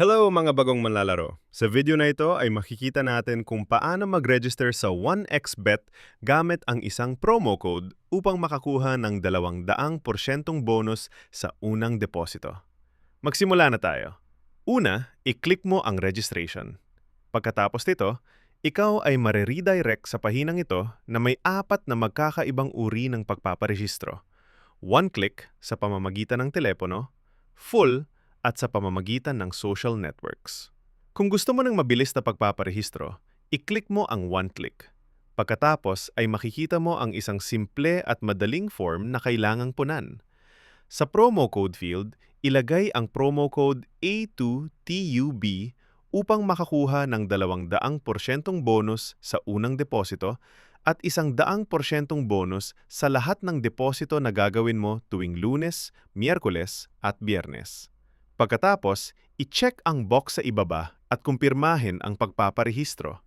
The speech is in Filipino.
Hello mga bagong manlalaro! Sa video na ito ay makikita natin kung paano mag-register sa 1xBet gamit ang isang promo code upang makakuha ng 200% bonus sa unang deposito. Magsimula na tayo. Una, i-click mo ang registration. Pagkatapos nito, ikaw ay mareredirect sa pahinang ito na may 4 na magkakaibang uri ng pagpaparehistro. One click sa pamamagitan ng telepono, full at sa pamamagitan ng social networks. Kung gusto mo ng mabilis na pagpaparehistro, i-click mo ang one click. Pagkatapos ay makikita mo ang isang simple at madaling form na kailangang punan. Sa promo code field, ilagay ang promo code A2TUB upang makakuha ng 200% bonus sa unang deposito at 100% bonus sa lahat ng deposito na gagawin mo tuwing Lunes, Miyerkules at Biyernes. Pagkatapos, i-check ang box sa ibaba at kumpirmahin ang pagpaparehistro.